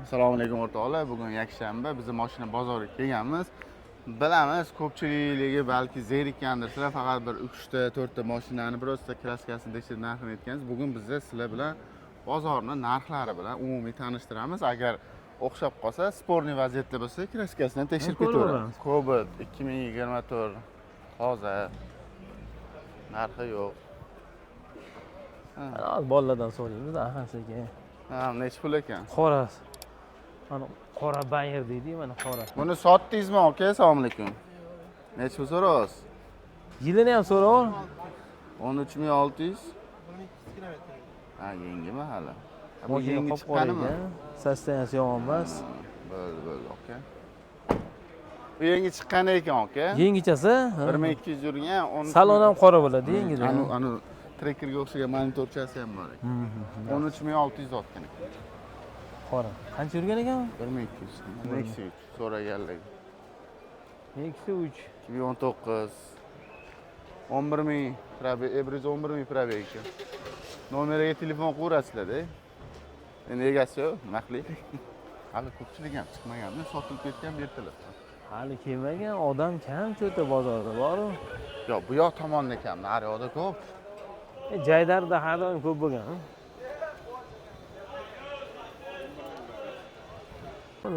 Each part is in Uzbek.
Assalomu alaykum o'rtoqlar. Bugun yakshanba, biz mashina bozoriga kelganmiz. Bilamiz, ko'pchilikligi balki zerikkandirsizlar, faqat bir 3 ta, 4 ta mashinani birozta kraskasini tekshirib narxini aytganmiz. Bugun biz sizlar bilan bozorning narxlari bilan umumiy tanishtiramiz. Agar o'xshab qolsa, sporniy vaziyatda bo'lsa, kraskasini tekshirib ketaveramiz. Cobalt 2024 toza. Narxi yo'q. Bolalardan so'raymiz, ahasiga. Ha, necha pul ekan? Qora. Mana qora bayer deydi, mana qora. Buni sotdingizmi, aka? Assalomu alaykum. Necha pul so'raysiz? Yilini ham so'rab. 13600. Ha, yengimi hali? Bu yangi chiqqanimi? Sosteniyasi yomon emas. Bo'ldi, aka. Bu yangi chiqqan ekan, aka. Yengichasi? 1200 yurgan, Salon ham qora bo'ladi, yengida. Anu trekkerga o'xshagan monitorchasi ham bor ekan. 13600 otgan ekan. Qora. Qancha yurgan ekan? 1200. Nexia 3 so'raganligi. Nexia 3. 2019. 11000 probeg, Ebroz 11000 probeg ekan. Nomeriga telefon qilaverasizlar-da. Endi egasi yo'q, nima qilaylik? Hali ko'pchilik ham chiqmaganmi? Sotilib ketgan bu yerdalar. Hali kelmagan odam kam cho'ta bozorda bor-ku. Yo'q, bu yoq tomonda kam, nari yoqda ko'p. Jaydarda har doim ko'p bo'lgan.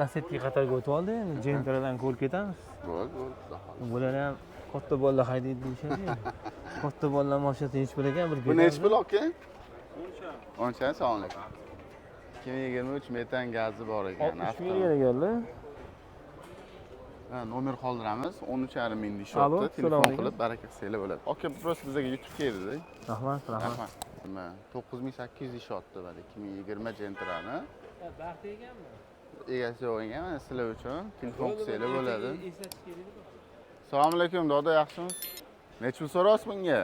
Lasetti qatorga o'tib oldi, endi Gentradan ko'l ketamiz. Bo'ldi. Bular ham katta bolalar haydaydi deyishadi. Katta bolalar mashinasi hech bir ekan, bir bu nechi pul aka? 10. Assalomu alaykum. 2023 metan gazi bor ekan. 60 mingga ekanlar. Ha, nomer qoldiramiz. 13,5 ming deyapti. Telefon qilib baraka qilsanglar bo'ladi. Aka, prosta bizga yetib keldi. Rahmat. 9800 deyapti mana 2020 Gentrani. Baxti ekanmi? Egasi yo'q ekan, mana sizlar uchun telefon qilsanglar bo'ladi. Assalomu alaykum, doda, yaxshimisiz? Necha pul so'raysiz bunga?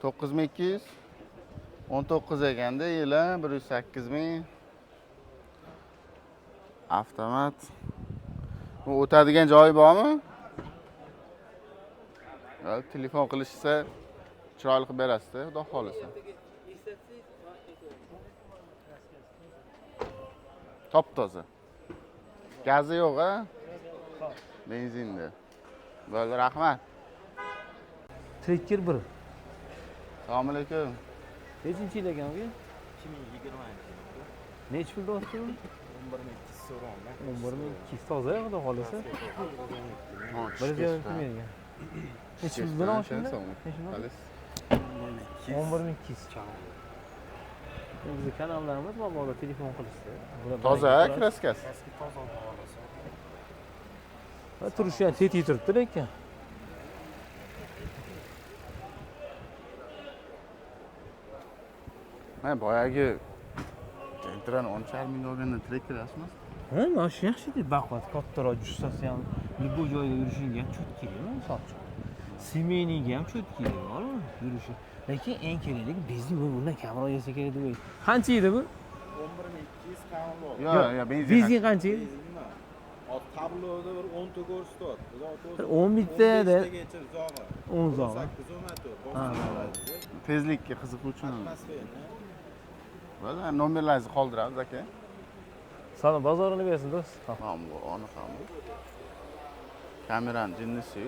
9200. 19 ekanda, yili 108 ming. Avtomat. Bu o'tadigan joyi bormi? Telefon qilishsa chiroyli qilib berasiz-da, xudo xolisa. Top toza. Gazi yo'q-a? Benzinda. Bo'ldi, rahmat. Trekker 1. Assalomu alaykum. Nechinchi yil ekan bu? 2020. Necha pul deyapti? 11200 so'rayman. 11200 toza, xudo xolisa. 112 ming. Necha pul bilan oshingda? 11200. Bizning kanallarimiz mabodo telefon qilishdi. Toza, kraskasi. Toza bo'lsa. Va turishi ham tetik turibdi lekin. Mana boyagi Gentrani 10,5 ming olganda trekker emasmi? Ha, mana shu yaxshi deb baquvvat, kattaroq jussasi ham bu joyga yurishingga ham cho'tkili, misol-uchun. Semeniyga ham cho'tkili bormi yurishi. Lekin eng kerakligi benzin bundan kamroq yesa kerak deb o'ylayman. Qancha edi bu? 11200 kamroq. Yo'q, Benzin qancha edi? Tabloda bir 10 ta ko'rsatyapti. 10 bittada 10 zog'. 8 tezlikka qiziquvchi. Bo'ldi, nomerlaringizni qoldiramiz aka. Salon bozorini bersin do'st. Tamam, bu aniq ham. Kamerani jinnisi.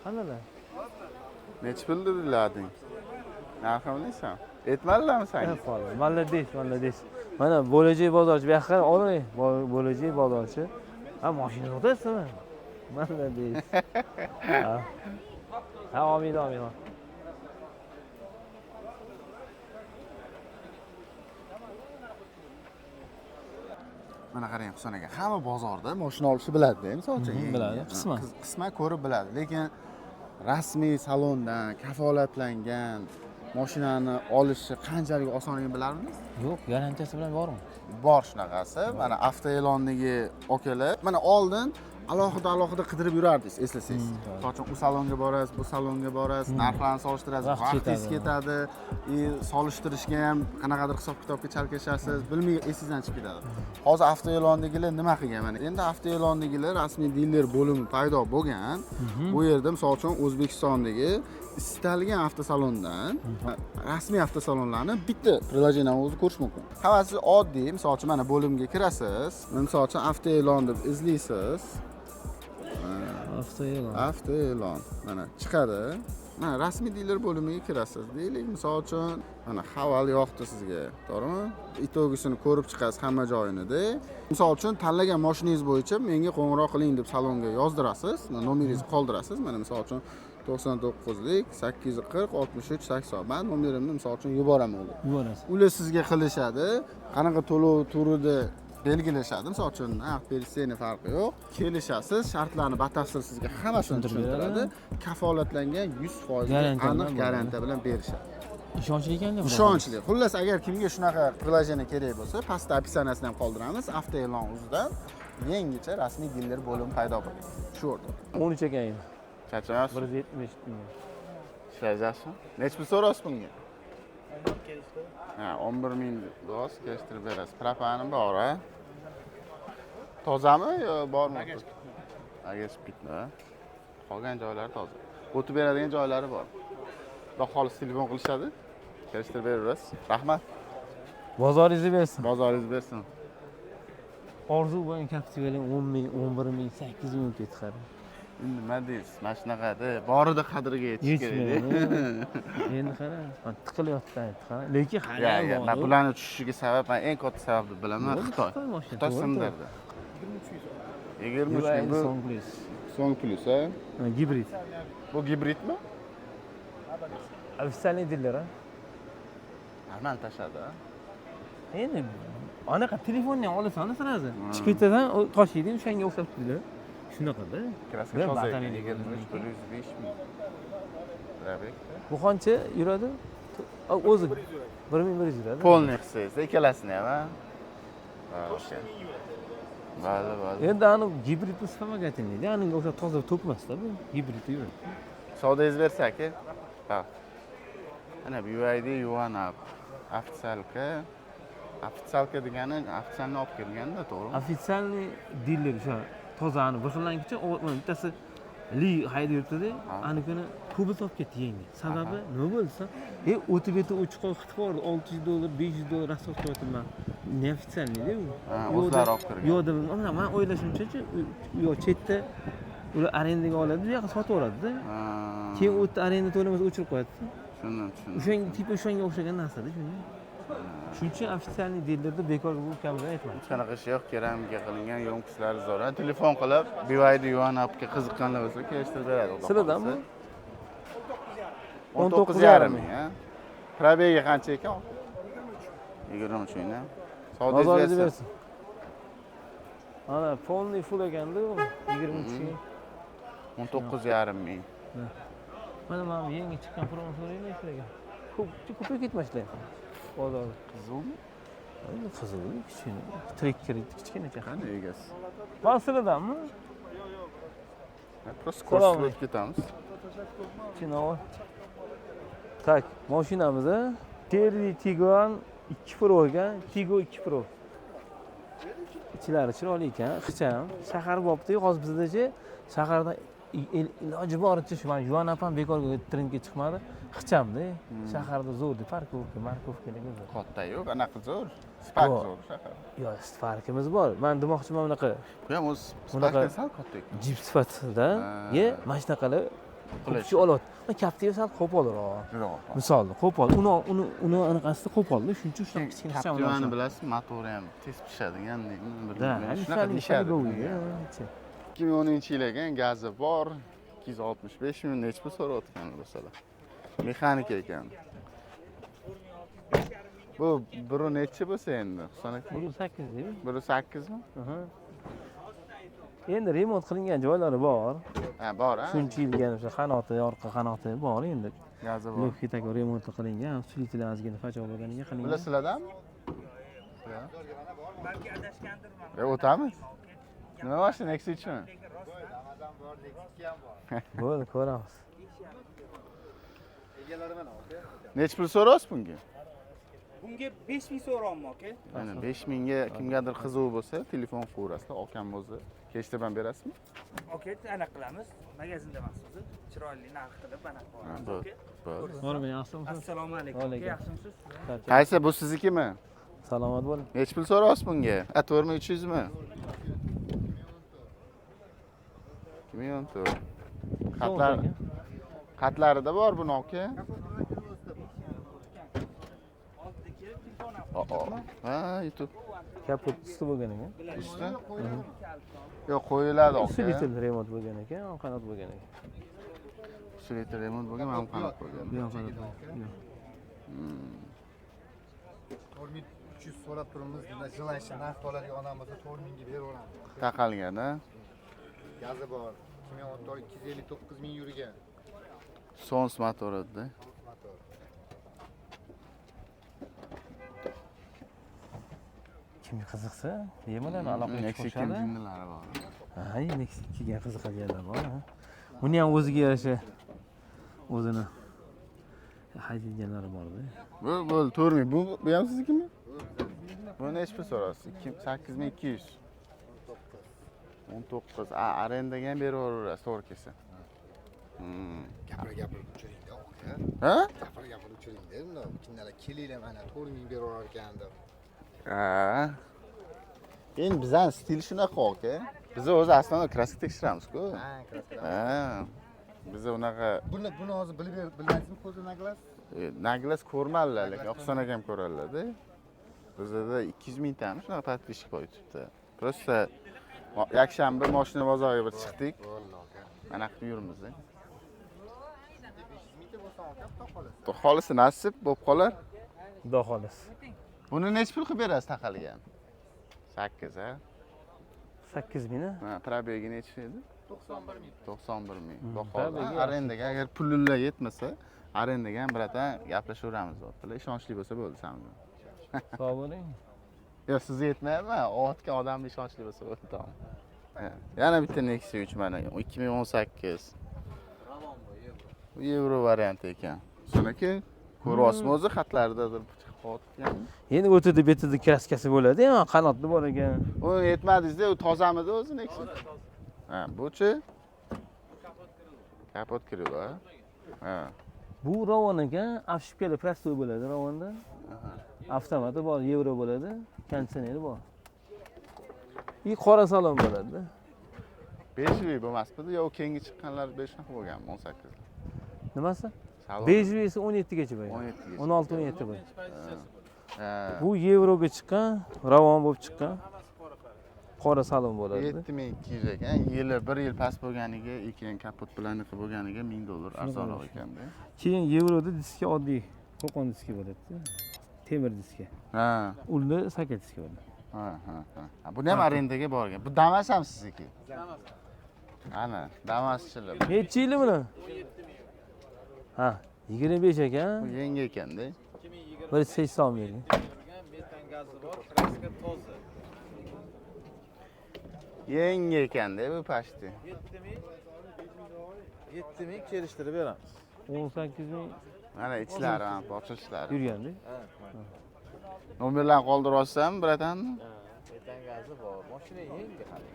Qanaqa? Necha pul dedilarding? Narxini bilaysan? Aytmadilarmi senga? Молодец. Mana bo'lajak bozorchi bu yoqqa oling. Bo'lajak bozorchi. Ha, mashina sotasizmi? Молодец. Ha, amin. Mana qarang Husan aka, hamma bozorda mashina olishni biladi-da, masalan. Biladi, qisman ko'rib biladi, lekin rasmiy salondan kafolatlangan mashinani olishi qanchalik osonligini bilarmisiz? Yo'q, garantiyasi bilan bormi? Bor shunaqasi. Mana avtoelondagi okalar, mana oldin alohida qidirib yurardingiz, eslasangiz. Misol uchun u salonga borasiz, bu salonga borasiz, narxlarni solishtirasiz, vaqtingiz ketadi, solishtirishga ham qanaqadir hisob-kitobga chalkashasiz, bilmay esingizdan chiqib ketadi. Hozir avtoe'londagilar nima qilgan mana? Endi avtoe'londagilar rasmiy diler bo'limi paydo bo'lgan. Bu yerda misol uchun O'zbekistondagi istalgan avtosalondan rasmiy avtosalonlarni bitta prilojeniyani o'zi ko'rish mumkin. Hammasi oddiy, misol uchun mana bo'limga kirasiz, misol uchun avtoe'lon deb izlaysiz. Avtoe'lon mana chiqadi. Mana rasmiy diler bo'limiga kirasiz. Deylik, misol uchun mana haval yoqdi sizga, to'g'rimi? Itogisini ko'rib chiqasiz hamma joyini-da. Misol uchun tanlagan mashinangiz bo'yicha menga qo'ng'iroq qiling deb salonga yozdirasiz, nomeringizni qoldirasiz. Mana misol uchun 99lik 840 63 80. Men nomerimni misol uchun yuboraman ular. Yuborasiz. Ular sizga qilishadi. Qanaqa to'lov turida belgilashadi. Misol uchun naqd berishni farqi yo'q. Kelishasiz, shartlarni batafsil sizga hammasini tushuntiradi. Kafolatlangan 100% aniq garantiya bilan berishadi. Ishonchli ekanda. Ishonchli. Xullas, agar kimga shunaqa priloyeniya kerak bo'lsa, pastda opsiyasini ham qoldiramiz. Avtoe'lon o'zidan yangicha rasmiy diler bo'limi paydo bo'ldi. Shu o'rda. 13 ekan. Charchamayapsiz? 170 ming. Ishlayapsizmi? Necha pul so'raysiz bunga? Ha, 11 ming do'st kelishtirib berasiz. Propani bor, ha? Tozami yo bormi? Agar spitmi? Qolgan joylari toza. O'tib beradigan joylari bor. Xudo xolis telefon qilishadi. Kelishtirib beramiz. Rahmat. Bozoringizni bersin. Bozoringiz bersin. Orzu bo'lgan Captiva'ning 10 ming, 11 ming, 8 ming ketadi. Nima deysiz? Mana shunaqada borida qadriga yetish kerak. Endi qara, tiqilyapti, qara. Lekin hali ham bor. Bularning tushishiga sabab, men eng katta sabab deb bilaman, Xitoy. Xitoy sindirdi. 23 ming bu so'ng plus, ha? Gibrid. Bu gibridmi? Ofitsialniy diler, ha? Amal tashadi, ha? Endi anaqa telefonni olasan sirazi. Chipitadan toshiydi, o'shanga o'xshab turadi. Shunaqada. Kraska cho'zaydi. 23 105 ming. Rabek. Bu qancha yuradi? O'zi 1100 yuradi. Polni hissiz, ikkalasini ham, ha? O'sha. Bo'ldi. Endi ani gibridni samagatinlaydi. Aniga o'sha toza to'pmasda bu. Gibrid yuradi. Savdoingiz bersak-a? Ha. Ana BYD Yuanap. Ofitsialka degani ofitsialni olib kelganda, to'g'rimi? Ofitsialniy diler o'sha tozani bir xillangicha bittasi li haydab yuribdi-da, anikini kubit olib ketdi yangi. Sababi nima bo'lsa, o'tib ketib uchiq qilib bordi, $600, $500 rasxod qilyapman. Neofitsialniy-da u. O'zlari olib kirgan. Yo'q, men o'ylashimcha, yo chetda ular arendaga oladi, bu yoqqa sotib oladi-da. Keyin o'tda arenda to'lamasa o'chirib qo'yadi. Tushundim. O'shanga o'xshagan narsa-da, shuni. Shuning uchun ofitsialniy dilerda bekor bu kabilar aytmayman. Hech qanaqa ish yo'q, keramika qilingan yo'nqislari zo'r. Telefon qilib, BYD Yuanapga qiziqqanlar bo'lsa, kelishtirib beradi. Sizlardanmi? 19,5 ming, ha? Probegi qancha ekan? 23 ming, ha? Savdoingiz bersin. Ana, polniy full ekanda u 23 ming. 19,5 ming. Mana yangi chiqqan promosini so'rayman sizlarga. Ko'p ketmaslar. Bozorda qizilmi? Qizil, kichkina. Trekker kichkinacha. Qani egasi? Masaladanmi? Просто ko'rsatib ketamiz. Chinoy. Tak, mashinamiz Cherry Tiguan 2 Pro ekan, Tigo 2 Pro. Ichlari chiroyli ekan, ixcham. Shahar bo'pti, hozir bizdachi shaharda iloji boricha shu mana Yuanap ham bekorga trendga chiqmadi. Ixchamda. Shaharda zo'rdi, parkovka, markovkalar zo'r. Katta-yu, anaqa zo'r. Spark zo'r shahar. Yo'q, Sparkimiz bor. Men demoqchiman bunaqa. Bu ham o'z Sparkdan sal katta ekan. Jeep sifatida, mana shunaqalar qilib oladi. Men Captiva sal qo'polroq. Misol, qo'pol. Uni anaqasida qo'polda, shuning uchun shunaqa kichkina ixcham. Captivani bilasizmi, motori ham tez pishadigan-dek. Shunaqa ishadi. 2010-yil ekan, gazi bor. 265 ming necha pul so'rayotgan bo'lsalar. Mexanika ekan. Bu biri necha bo'lsa endi? Husan aka? 1.8 deymi? 1.8 mi? Endi remont qilingan joylari bor. Ha, bor, ha. Shuncha yilga o'sha qanoti, orqa qanoti bor endi. Gazi bor. Lefkitagi remont qilingan, ustililar ozgina fajo bo'lganiga qilingan. Bilasizlardanmi? Balki adashgandirman. O'tamiz? Nima mashina Nexia 3mi? Ramazon bor, Nexia ham bor. Bo'ldi, ko'ramiz. Egalari mana aka. Nech pul so'raysiz bunga? Bunga 5000 so'rayapman aka. Mana 5000 ga kimgadir qiziq bo'lsa, telefon qo'yasizlar, okam o'zi. Kechda berasizmi? Aka, anaqa qilamiz. Magazinda mahsusi. Chiroyli narx qilib anaqa qilamiz. Bo'ldi. Bo'ldi. Bo'ldi, yaxshimisiz? Assalomu alaykum. Aka, yaxshimisiz? Qaysi bu siznikimi? Salomat bo'ling. Nech pul so'raysiz bunga? To'rtmi, 300mi? 2014. Qatlarida bor buni aka. Ha, YouTube. Kaput usti bo'lgan ekan. Usti? Yo'q, qo'yiladi aka. Ustiga remont bo'lgan ekan, qanot bo'lgan ekan. Ustiga remont bo'lgan, men ham qanot qo'ygan. Yo'q, qanot yo'q. 4300 so'rab turibmiz. Bunda jilayshi narx to'larga odam bo'lsa 4000 ga beraveramiz. Taqalgan, ha? Gazi bor. 2014 259 ming yurgan. Sons motor edi. Motor. Kimga qiziqsa, bemalol aloqaga Nexia chiqishadi. jinlari bor. Hay, Nexia'ga qiziqadiganlar bor. Buni ham o'ziga yarasha o'zini haydaydiganlari bor-da. Bu 4000. Bu ham siznikimi? Bu nech pul so'raysiz? 8200. 19. Arendaga ham beraverasiz, to'g'ri kelsa. Gapirib uchiringda aka. Ha? Gapirib uchiringda. Bunda kimdalar kelinglar mana 4000 beraverar ekan deb. Ha. Endi bizning stil shunaqa aka. Biz o'zi aslida kraska tekshiramiz-ku. Ha, kraska. Ha. Biz unaqa Buni hozir bilmaysizmi ko'zi naglas? naglas ko'rmadilar, lekin Oqson akam ko'radilar-da. Bizda 200 mingtami shunaqa подписчик bor YouTube'da. Просто yakshanba mashina bozoriga bir chiqdik. Mana qilib yurimiz. Xohlisi nasib bo'lib qolar. Xudo xolis. Buni nech pul qilib berasiz taqalgan? 8 ha? 8000 a? Ha, probegi necha edi? 91 ming. 91 ming. Probegi Arendaga agar pullar yetmasa, arendaga ham birata gaplashaveramiz deyaptilar. Ishonchli bo'lsa bo'ldi samda. Sog' bo'ling. Yo'q, sizga yetmayapmi? Otga odamni ishonchli bo'lsa bo'ldi, tamom. Yana bitta Nexia 3 mana 2018. Bu yevro varianti ekan. Shuniki ko'ryapsizmi o'zi xatlarida chiqib qolgan. Endi o'tida betida kraskasi bo'ladi, ham qanotli bor ekan. U yetmadingiz-da, u tozamidi o'zi Nexia? Ha, bu-chi? Kapot kirdi, ha? Ha. Bu Ravon ekan, avshipkali prostoy bo'ladi Ravonda. Avtomati bor, yevro bo'ladi, konditsioneri bor. Qora salon bo'ladi. 5 bo'lmasmidi yo keyingi chiqqanlar 5 nafa bo'lganmi 18? Nimasi? Salon. Bejvisi 17 gacha bo'lgan. 17 gacha. 16-17 bo'lgan. Ha. Bu yevroga chiqqan, Ravon bo'lib chiqqan. Qora salon bo'ladi. 7200 ekan. Yili 1 yil past bo'lganiga, keyin kapot bilan bo'lganiga $1000 arzonroq ekanda. Keyin yevroda diska oddiy qo'qon diski bo'ladi. Temir diska. Ha. Unda sakat diska bo'ladi. Ha. Buni ham arendaga borgan. Bu Damas ham sizniki. Ana, Damaschilar. Necha yili buni? Ha, 25 ekan. Bu yangi ekanda. 180 bering. Metan gazi bor, kraska toza. Yangi ekanda bu pashti. 7000 kelishtirib beramiz. 18000 Mana ichlari ham ochilshlari. yurganda. Nomerlarni qoldirib olsam, biratanmi? Metan gazi bor. Mashina yangi hali.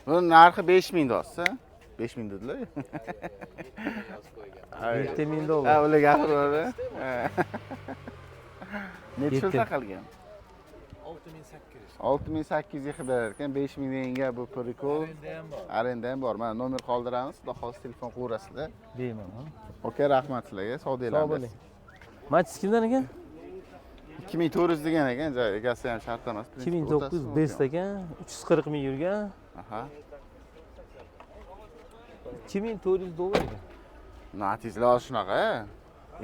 Buni narxi 5000 deyapsiz-a? 5000 dedilar. $7000. Ha, ular gapiradi. Necha pul taqalgan? 6800. 6800 ga qilib berar ekan, 5000 deganga bu prikol. Arenda ham bor. Mana nomer qoldiramiz, xudo xohlasa telefon qo'yasizlar. Bemalol. Okey, rahmat sizlarga. Sog' Sog' bo'linglar. bo'ling. Matiz kimdan ekan? 2400 degan ekan, egasi ham shart emas. 2900 best ekan, 340 ming yurgan. Aha. $2400 ekan. Natijlar shunaqa.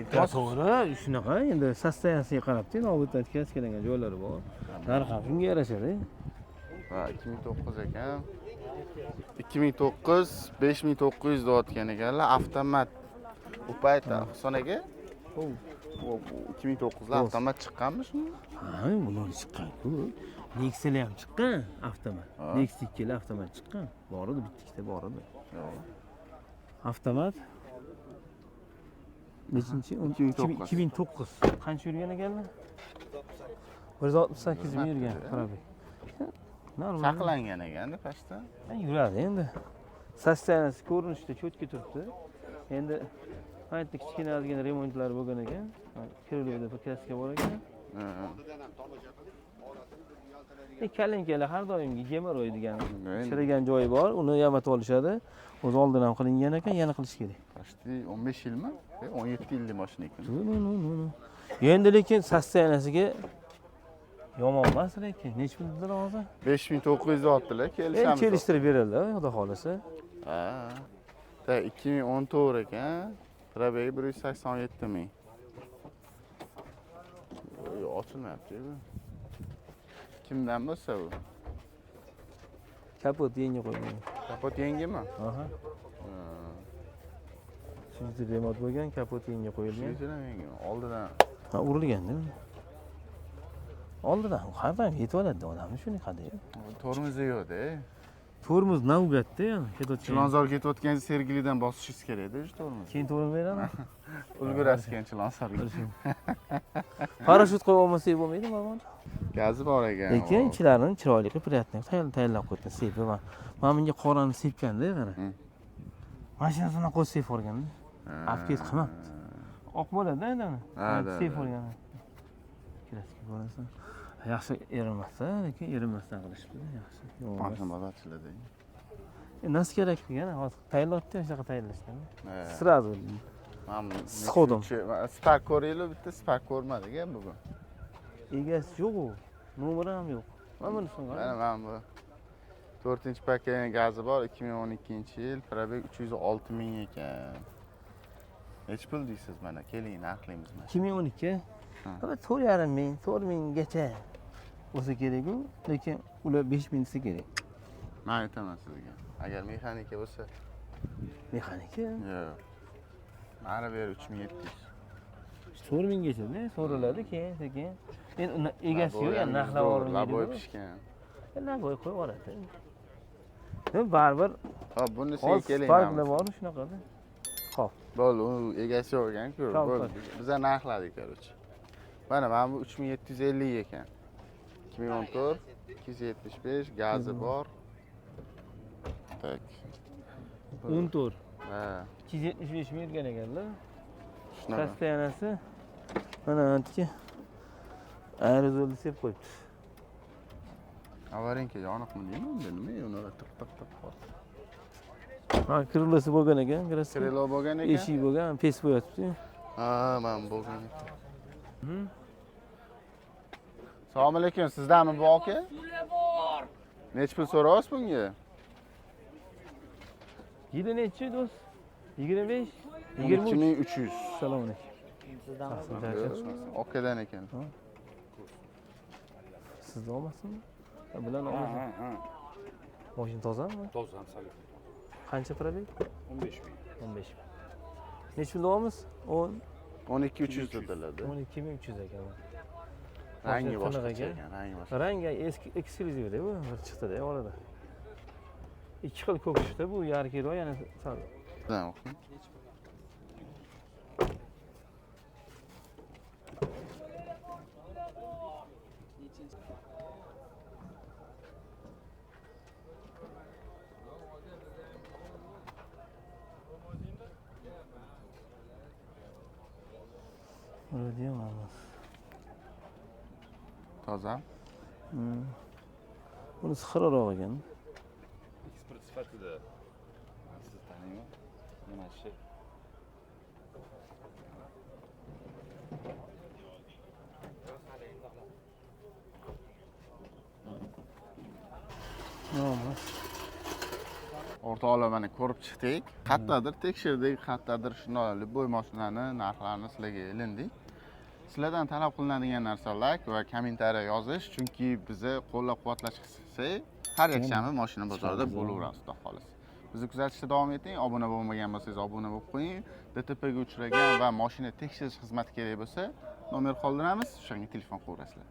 Iltimos To'g'ri, shunaqa endi sostoyansiga qarab-da, nobuddan keskalangan joylari bor. Narx ham shunga yarashadi. va 2009 ekan. 2009 5900 deyotgan ekanlar, avtomat. Bu paytda Husan aka 2009 da avtomat chiqqanmi shuni? Ha, bular chiqqan-ku. Nexa'lar ham chiqqan, avtomat. Ha. Nexa 2 avtomat chiqqan. Bor edi, bitta ikkita bor edi. Yo'q. Avtomat nechinchi? 2009. 2009. Qancha yurgan ekanlar? 168 ming yurgan probeg. Normal. Saqlangan ekan-da pastda. Yuradi endi. Sostanasi ko'rinishda cho'tka turibdi. Endi qayerda kichkina ozgina remontlar bo'lgan ekan. Kiriluvda kraska bor ekan. Kalinkalar har doimgi gemoroy degan chirigan joyi bor, uni yamatib olishadi. O'zi oldin ham qilingan ekan, yana qilish kerak. Pastda 15 yilmi? 17 yillik mashina ekan. Endi lekin sostanasiga yomon emas lekin. Nech puldir hozir? 5900 olibdilar, Endi kelishamiz. kelishtirib berildi, xudo xolasa. Ha. Da 2014 ekan. Probegi 187 ming. Ochilmayapti-ku. Kimdan bo'lsa bu? Kapot yengi qo'ygan. Kapot yengimi? Aha. Sizda remont bo'lgan, kapot yengi qo'yilgan. Shundan yengimi? Oldidan Ha, urilganda. Oldidan qayerdan yetib oladi odamni shuni qadar. tormozi yo'q-da. Tormoz navbatda yani ketayotgan. Chilonzor ketayotganda Sergelidan bosishingiz kerak edi shu tormozni. Keyin tormoz beradi. Ulgurasiz keyin Chilonzorga. Parashyut qo'yib olmasak bo'lmaydimi mana? Gazi bor ekan. Lekin ichilarini chiroyli qilib priятный tayyorlab qo'ydi. Sepib. Mana bunga qorani sepganda qara. Mashinasini qo'yib sepib o'rganda. Afket qilmabdi. Oq bo'ladi endi. Sepib o'rganda. Kraska bo'lasan. Yaxshi erinmasa, lekin erinmasdan qilishdi. Yaxshi. Mashina bozorchiladi. Nasıl kerak degan, hozir tayyorlabdi, shunaqa tayyorlashgan. Ha. Sразу. Mana Sходом. Spark ko'raylik, bitta Spark ko'rmadik bugun. Egasi yo'q u. Nomeri ham yo'q. Mana bunisini Mana bu 4-paketning gazi bor, 2012-yil, probeg 306 ming ekan. Nech pul deysiz mana? Keling, narxlaymiz mana. 2012. Ama 4,5 ming, 4 minggacha bo'lsa kerak u, lekin ular 5 ming desa kerak. Men aytaman sizga. Agar mexanika bo'lsa, Mexanika yo'q. Mana bu yer 3700. 4 minggacha-da so'raladi keyin sekin. Endi egasi yo'q, yani narxlab olmaydi. Laboy pishgan. Laboy qo'yib oladi. Baribir Hop, bunisiga keling. Farqlar bor shunaqada. Xo'p. Bo'ldi, u egasi yo'q ekan-ku. Tamam, Bo'ldi. Biza narxladik, короче. Mana bu 3750 ekan. 2014, 275, gazi bor. Tak. 14. Ha. 275 ming yurgan ekanlar. Shunaqa. Sostanasi mana ancha aerozolni sepib qo'yibdi. Avarinka yoniqmi deymi? Nima? Uni tiq bor. Ha, krылоsi bo'lgan ekan, kraska. Krilo bo'lgan ekan. Eshik bo'lgan, pes bo'yatibdi. Ha, men bo'lgan ekan. Assalomu alaykum, sizdanmi bu aka? bor. Nech pul so'rayapsiz bunga? Yili nechi do'st? 25, 23. 2300. Assalomu alaykum. Okadan ekan. Sizda olmasinmi? Bilan olmasin. Mashina tozami? Toza, sal. Qancha probeg? 15 ming. 15 ming. Necha pul olamiz? 12300 dedilar-da. 12300 ekan. Rangi boshqa Qanaqa ekan, rangi boshqa. Rangi eski eksklyuzivda bu, bir chiqdi-da orada. Ikki xil ko'k tushdi bu, yarım kilo yana sal. Bizdan o'qing. Radio olamiz. Toza. Bunisi xiraroq ekan. Eksport sifatida siz taniymi? Mana shu. Olmaz. O'rta olamani ko'rib chiqdik. Qayerdadir tekshirdik, qayerdadir shunday bo'y mashinani narxlarini sizlarga ilindik. Sizlardan talab qilinadigan narsa like va kommentariya yozish, chunki bizni qo'llab-quvvatlash istsak, har yakshanba mashina bozorida bo'laveramiz, xudo xohlasa. Bizni kuzatishda davom eting. Obuna bo'lmagan bo'lsangiz obuna bo'lib qo'ying. DTPga uchragan va mashina tekshirish xizmati kerak bo'lsa, nomer qoldiramiz, o'shanga telefon qilaverasizlar.